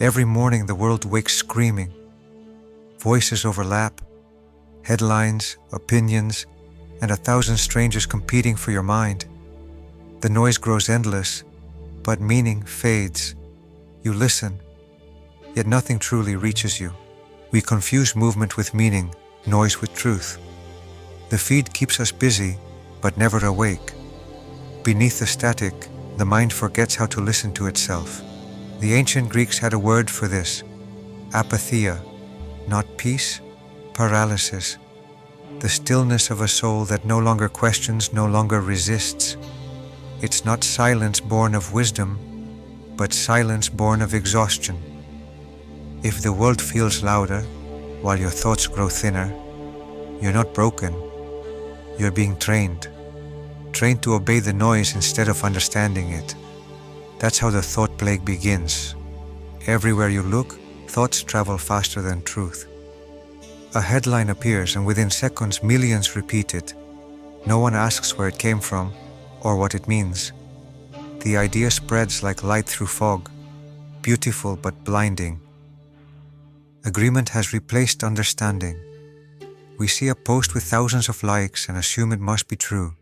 Every morning the world wakes screaming. Voices overlap, headlines, opinions, and 1,000 strangers competing for your mind. The noise grows endless, but meaning fades. You listen, yet nothing truly reaches you. We confuse movement with meaning, noise with truth. The feed keeps us busy, but never awake. Beneath the static, the mind forgets how to listen to itself. The ancient Greeks had a word for this, Apatheia, not peace, paralysis. The stillness of a soul that no longer questions, no longer resists. It's not silence born of wisdom, but silence born of exhaustion. If the world feels louder, while your thoughts grow thinner, you're not broken. You're being trained to obey the noise instead of understanding it. That's how the thought plague begins. Everywhere you look, thoughts travel faster than truth. A headline appears and within seconds millions repeat it. No one asks where it came from or what it means. The idea spreads like light through fog, beautiful but blinding. Agreement has replaced understanding. We see a post with thousands of likes and assume it must be true.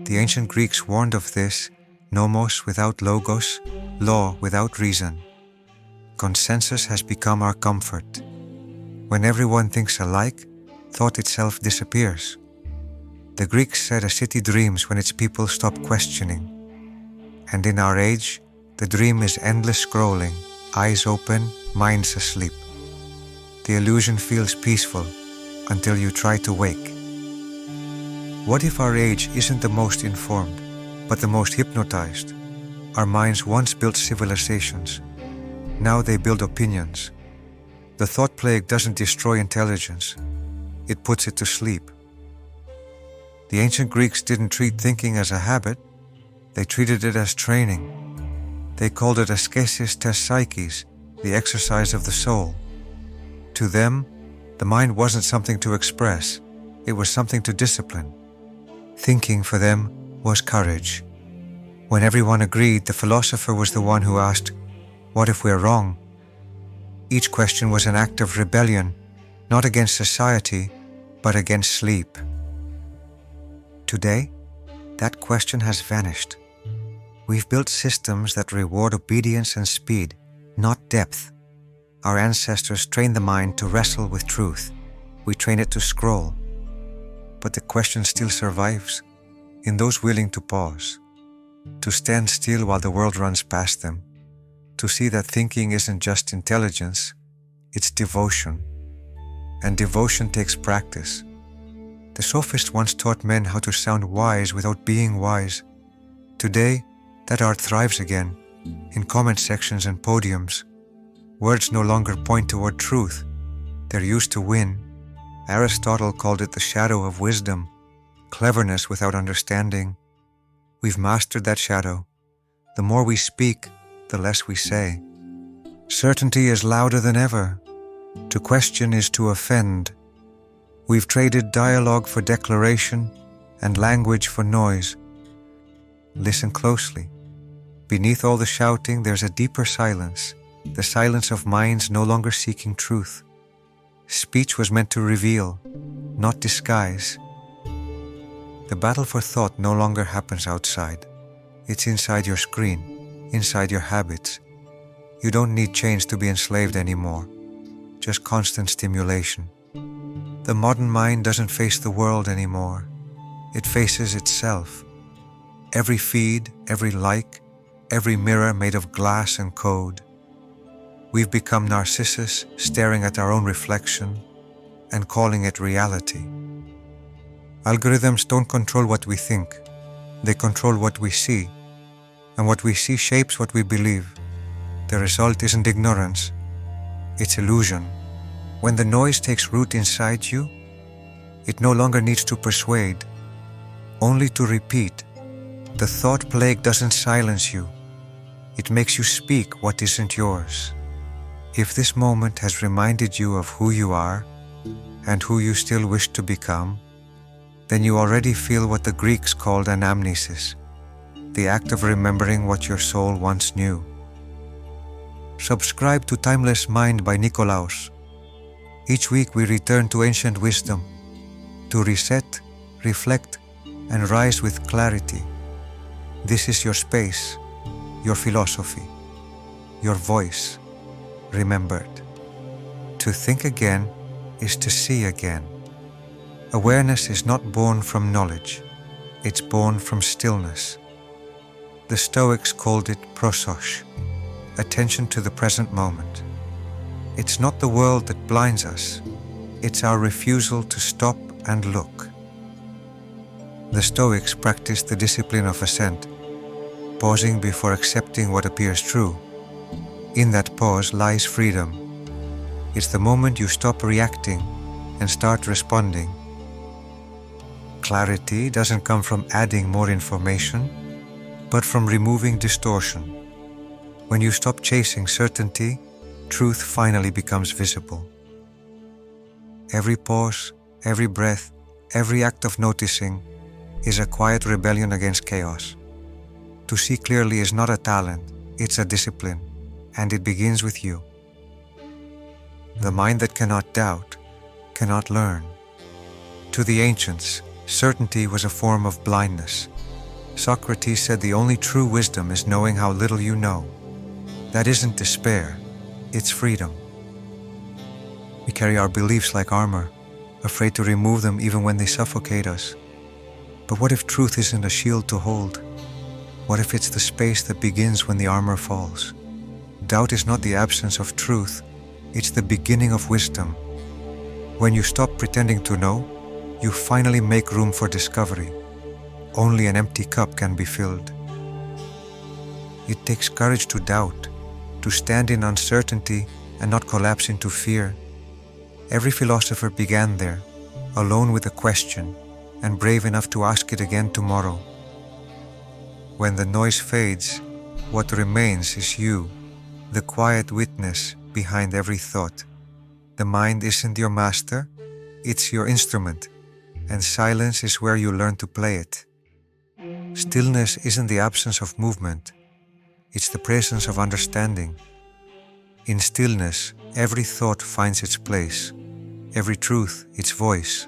The ancient Greeks warned of this, nomos without logos, law without reason. Consensus has become our comfort. When everyone thinks alike, thought itself disappears. The Greeks said a city dreams when its people stop questioning. And in our age, the dream is endless scrolling, eyes open, minds asleep. The illusion feels peaceful until you try to wake. What if our age isn't the most informed, but the most hypnotized? Our minds once built civilizations. Now they build opinions. The thought plague doesn't destroy intelligence. It puts it to sleep. The ancient Greeks didn't treat thinking as a habit. They treated it as training. They called it Askēsis to psychēs, the exercise of the soul. To them, the mind wasn't something to express. It was something to discipline. Thinking for them was courage. When everyone agreed, the philosopher was the one who asked, "What if we're wrong?" Each question was an act of rebellion, not against society, but against sleep. Today, that question has vanished. We've built systems that reward obedience and speed, not depth. Our ancestors trained the mind to wrestle with truth. We train it to scroll. But the question still survives in those willing to pause, to stand still while the world runs past them, to see that thinking isn't just intelligence, it's devotion. And devotion takes practice. The sophists once taught men how to sound wise without being wise. Today, that art thrives again, in comment sections and podiums. Words no longer point toward truth. They're used to win. Aristotle called it the shadow of wisdom, cleverness without understanding. We've mastered that shadow. The more we speak, the less we say. Certainty is louder than ever. To question is to offend. We've traded dialogue for declaration and language for noise. Listen closely. Beneath all the shouting, there's a deeper silence, the silence of minds no longer seeking truth. Speech was meant to reveal, not disguise. The battle for thought no longer happens outside. It's inside your screen, inside your habits. You don't need change to be enslaved anymore, just constant stimulation. The modern mind doesn't face the world anymore. It faces itself. Every feed, every like, every mirror made of glass and code. We've become Narcissus, staring at our own reflection and calling it reality. Algorithms don't control what we think. They control what we see. And what we see shapes what we believe. The result isn't ignorance. It's illusion. When the noise takes root inside you, it no longer needs to persuade, only to repeat. The thought plague doesn't silence you. It makes you speak what isn't yours. If this moment has reminded you of who you are and who you still wish to become, then you already feel what the Greeks called anamnesis, the act of remembering what your soul once knew. subscribe to Timeless Mind by Nikolaos. Each week we return to ancient wisdom, to reset, reflect, and rise with clarity. This is your space, your philosophy, your voice, remembered. To think again is to see again. Awareness is not born from knowledge, it's born from stillness. The Stoics called it prosoche, attention to the present moment. It's not the world that blinds us, it's our refusal to stop and look. The Stoics practiced the discipline of assent, pausing before accepting what appears true. In that pause lies freedom. It's the moment you stop reacting and start responding. Clarity doesn't come from adding more information, but from removing distortion. When you stop chasing certainty, truth finally becomes visible. Every pause, every breath, every act of noticing is a quiet rebellion against chaos. To see clearly is not a talent, it's a discipline, and it begins with you. The mind that cannot doubt, cannot learn. To the ancients, certainty was a form of blindness. Socrates said the only true wisdom is knowing how little you know. That isn't despair, it's freedom. We carry our beliefs like armor, afraid to remove them even when they suffocate us. But what if truth isn't a shield to hold? What if it's the space that begins when the armor falls? Doubt is not the absence of truth, it's the beginning of wisdom. When you stop pretending to know, you finally make room for discovery. Only an empty cup can be filled. It takes courage to doubt, to stand in uncertainty and not collapse into fear. Every philosopher began there, alone with a question, and brave enough to ask it again tomorrow. When the noise fades, what remains is you, the quiet witness behind every thought. The mind isn't your master, it's your instrument, and silence is where you learn to play it. Stillness isn't the absence of movement, it's the presence of understanding. In stillness, every thought finds its place, every truth its voice.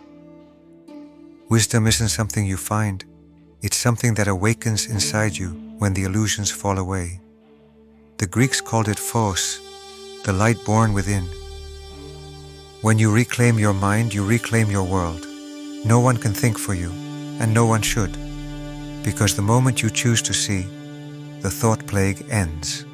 Wisdom isn't something you find, it's something that awakens inside you when the illusions fall away. The Greeks called it phōs, the light born within. When you reclaim your mind, you reclaim your world. No one can think for you, and no one should, because the moment you choose to see, the thought plague ends.